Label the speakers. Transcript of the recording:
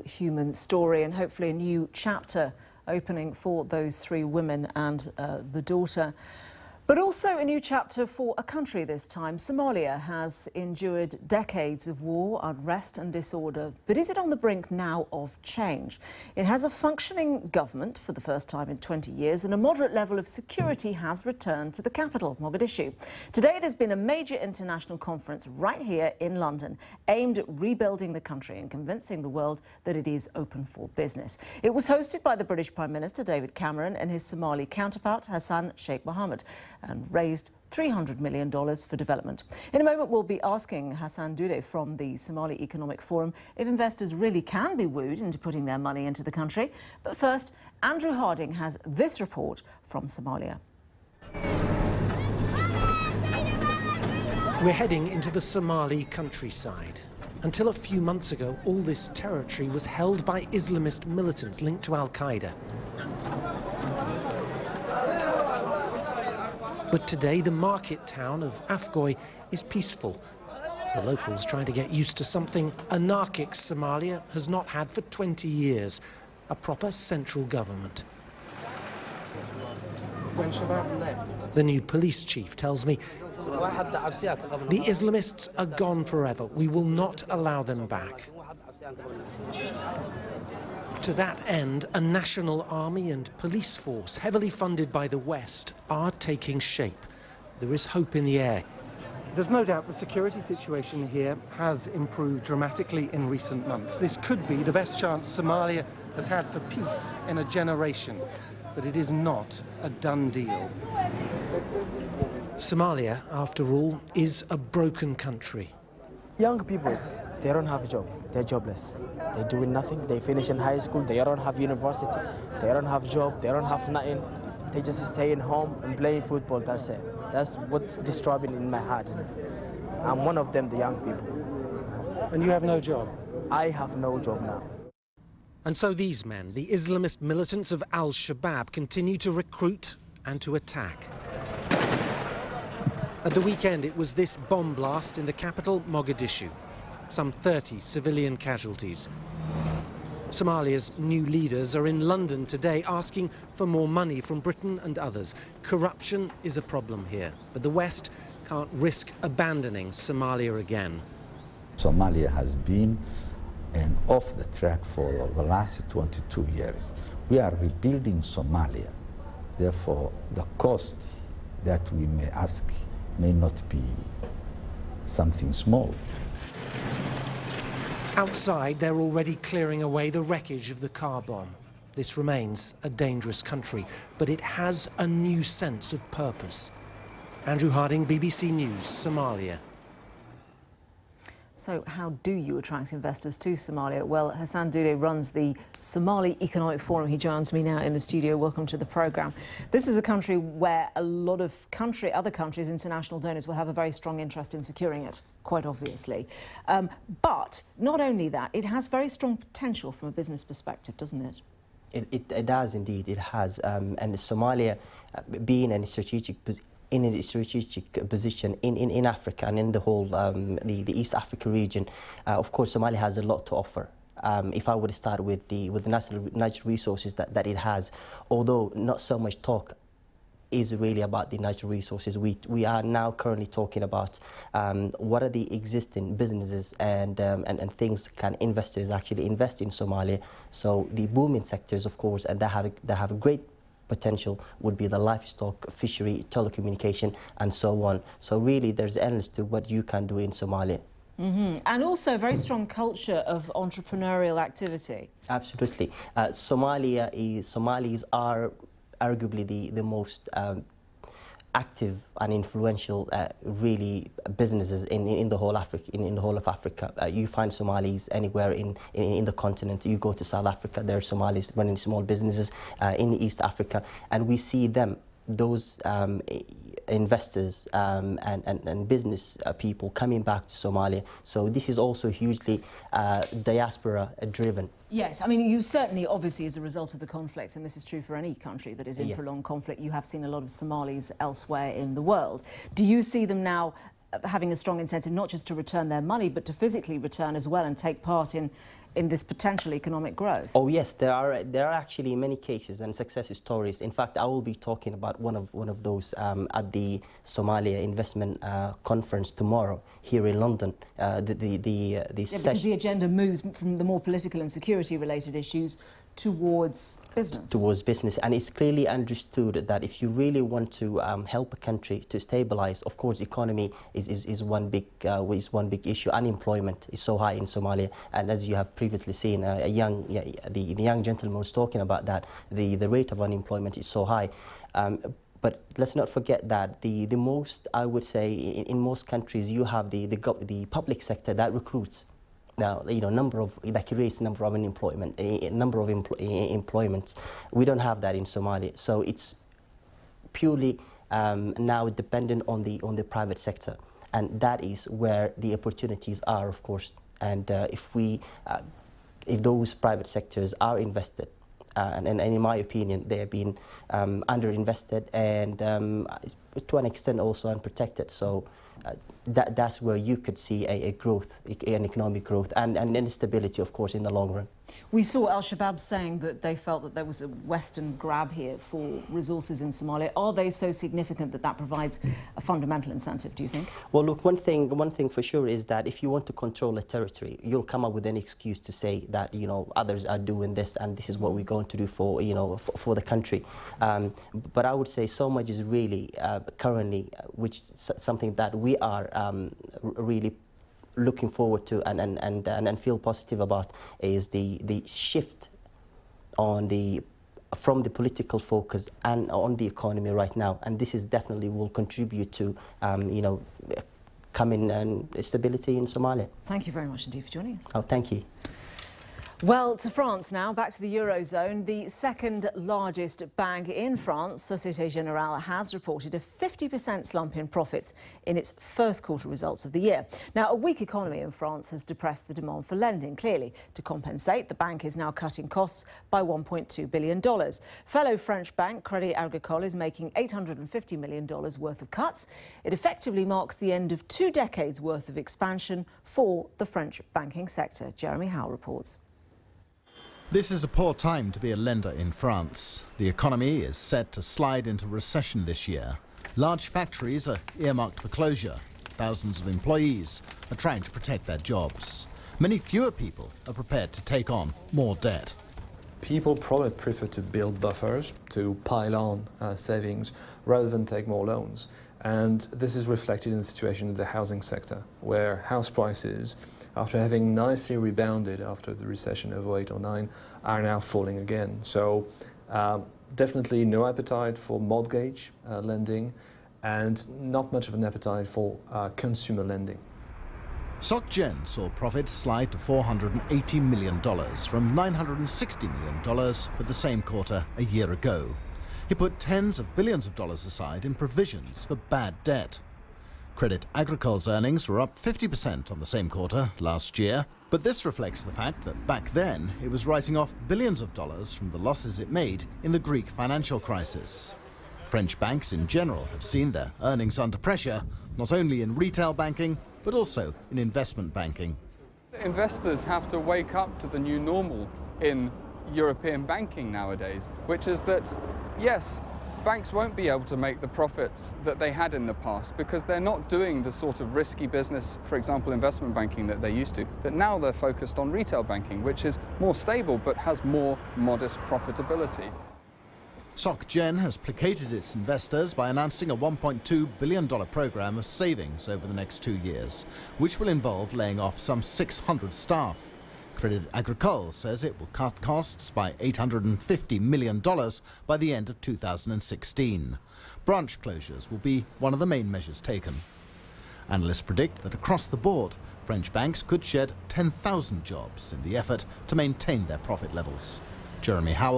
Speaker 1: Human story, and hopefully a new chapter opening for those three women and the daughter. But also a new chapter for a country this time. Somalia has endured decades of war, unrest and disorder. But is it on the brink now of change? It has a functioning government for the first time in 20 years, and a moderate level of security has returned to the capital, Mogadishu. Today there's been a major international conference right here in London aimed at rebuilding the country and convincing the world that it is open for business. It was hosted by the British Prime Minister David Cameron and his Somali counterpart Hassan Sheikh Mohammed, and raised $300 million for development. In a moment, we'll be asking Hassan Dudde from the Somali Economic Forum if investors really can be wooed into putting their money into the country. But first, Andrew Harding has this report from Somalia.
Speaker 2: We're heading into the Somali countryside. Until a few months ago, all this territory was held by Islamist militants linked to Al-Qaeda. But today, the market town of Afgoy is peaceful. The locals trying to get used to something anarchic Somalia has not had for 20 years, a proper central government. When Shabab left, the new police chief tells me, the Islamists are gone forever. We will not allow them back. To that end, a national army and police force, heavily funded by the West, are taking shape. There is hope in the air. There's no doubt the security situation here has improved dramatically in recent months. This could be the best chance Somalia has had for peace in a generation, but it is not a done deal. Somalia, after all, is a broken country.
Speaker 3: Young people, they don't have a job. They're jobless. They're doing nothing. They finish in high school. They don't have university. They don't have a job. They don't have nothing. They just stay in home and playing football. That's it. That's what's disturbing in my heart. I'm one of them, the young people.
Speaker 2: And you have no job?
Speaker 3: I have no job now.
Speaker 2: And so these men, the Islamist militants of Al-Shabaab, continue to recruit and to attack. At the weekend, it was this bomb blast in the capital, Mogadishu. Some 30 civilian casualties. Somalia's new leaders are in London today asking for more money from Britain and others. Corruption is a problem here, but the West can't risk abandoning Somalia again.
Speaker 4: Somalia has been off the track for the last 22 years. We are rebuilding Somalia. Therefore, the cost that we may ask may not be something small.
Speaker 2: Outside, they're already clearing away the wreckage of the car bomb. This remains a dangerous country, but it has a new sense of purpose. Andrew Harding, BBC News, Somalia.
Speaker 1: So how do you attract investors to Somalia? Well, Hassan Dudde runs the Somali Economic Forum. He joins me now in the studio. Welcome to the programme. This is a country where a lot of other countries, international donors, will have a very strong interest in securing it, quite obviously. But not only that, it has very strong potential from a business perspective, doesn't it?
Speaker 5: It does indeed, it has. And Somalia, being in a strategic position in Africa and in the whole the East Africa region, of course Somalia has a lot to offer. If I would start with the natural resources that it has, although not so much talk is really about the natural resources, we are now currently talking about what are the existing businesses and things can investors actually invest in Somalia. So the booming sectors, of course, and they have a great potential would be the livestock, fishery, telecommunication, and so on. So really, there's endless to what you can do in Somalia.
Speaker 1: And also a very strong culture of entrepreneurial activity.
Speaker 5: Absolutely. Somalis are arguably the most active and influential, really, businesses in the whole Africa. In the whole of Africa, you find Somalis anywhere in the continent. You go to South Africa, there are Somalis running small businesses in East Africa, and we see them, those investors and business people coming back to Somalia. So this is also hugely diaspora driven.
Speaker 1: Yes, I mean, you certainly, obviously, as a result of the conflict, and this is true for any country that is in prolonged conflict, you have seen a lot of Somalis elsewhere in the world. Do you see them now having a strong incentive not just to return their money, but to physically return as well and take part in in this potential economic growth?
Speaker 5: Oh yes, there are actually many cases and success stories. In fact, I will be talking about one of those at the Somalia Investment Conference tomorrow here in London.
Speaker 1: Because the agenda moves from the more political and security-related issues towards business.
Speaker 5: Towards business, and it's clearly understood that if you really want to help a country to stabilize, of course, economy is one big issue. Unemployment is so high in Somalia, and as you have previously seen, the young gentleman was talking about that. The rate of unemployment is so high. But let's not forget that the most, I would say, in most countries, you have the public sector that recruits. Now, that creates number of unemployment, employments. We don't have that in Somalia, so it's purely now dependent on the private sector, and that is where the opportunities are, of course. And if those private sectors are invested, and in my opinion, they have been underinvested and to an extent also unprotected. So that's where you could see a growth, an economic growth, and instability, of course, in the long run.
Speaker 1: We saw Al-Shabaab saying that they felt that there was a Western grab here for resources in Somalia. Are they so significant that that provides a fundamental incentive, do you think?
Speaker 5: Well, look, one thing for sure is that if you want to control a territory, you'll come up with an excuse to say that, others are doing this and this is what we're going to do for, for the country. But I would say so much is really currently, which is something that we are really looking forward to and feel positive about, is the shift from the political focus and on the economy right now, and this is definitely will contribute to coming and stability in Somalia.
Speaker 1: Thank you very much indeed for joining us.
Speaker 5: Oh, thank you.
Speaker 1: Well, to France now, back to the Eurozone. The second largest bank in France, Société Générale, has reported a 50% slump in profits in its first quarter results of the year. Now, a weak economy in France has depressed the demand for lending, clearly. To compensate, the bank is now cutting costs by $1.2 billion. Fellow French bank Crédit Agricole is making $850 million worth of cuts. It effectively marks the end of 2 decades worth of expansion for the French banking sector. Jeremy Howe reports.
Speaker 6: This is a poor time to be a lender in France. The economy is set to slide into recession this year. Large factories are earmarked for closure. Thousands of employees are trying to protect their jobs. Many fewer people are prepared to take on more debt.
Speaker 7: People probably prefer to build buffers, to pile on savings, rather than take more loans. And this is reflected in the situation in the housing sector, where house prices, after having nicely rebounded after the recession of 08 or 09, are now falling again. So definitely no appetite for mortgage lending, and not much of an appetite for consumer lending.
Speaker 6: Soc Gen saw profits slide to $480 million from $960 million for the same quarter a year ago. He put tens of billions of dollars aside in provisions for bad debt. Crédit Agricole's earnings were up 50% on the same quarter last year, but this reflects the fact that back then it was writing off billions of dollars from the losses it made in the Greek financial crisis. French banks in general have seen their earnings under pressure, not only in retail banking, but also in investment banking.
Speaker 8: Investors have to wake up to the new normal in European banking nowadays, which is that, yes, banks won't be able to make the profits that they had in the past because they're not doing the sort of risky business, for example, investment banking that they used to, that now they're focused on retail banking, which is more stable but has more modest profitability.
Speaker 6: Soc Gen has placated its investors by announcing a $1.2 billion program of savings over the next 2 years, which will involve laying off some 600 staff. Crédit Agricole says it will cut costs by $850 million by the end of 2016. Branch closures will be one of the main measures taken. Analysts predict that across the board, French banks could shed 10,000 jobs in the effort to maintain their profit levels. Jeremy Howell.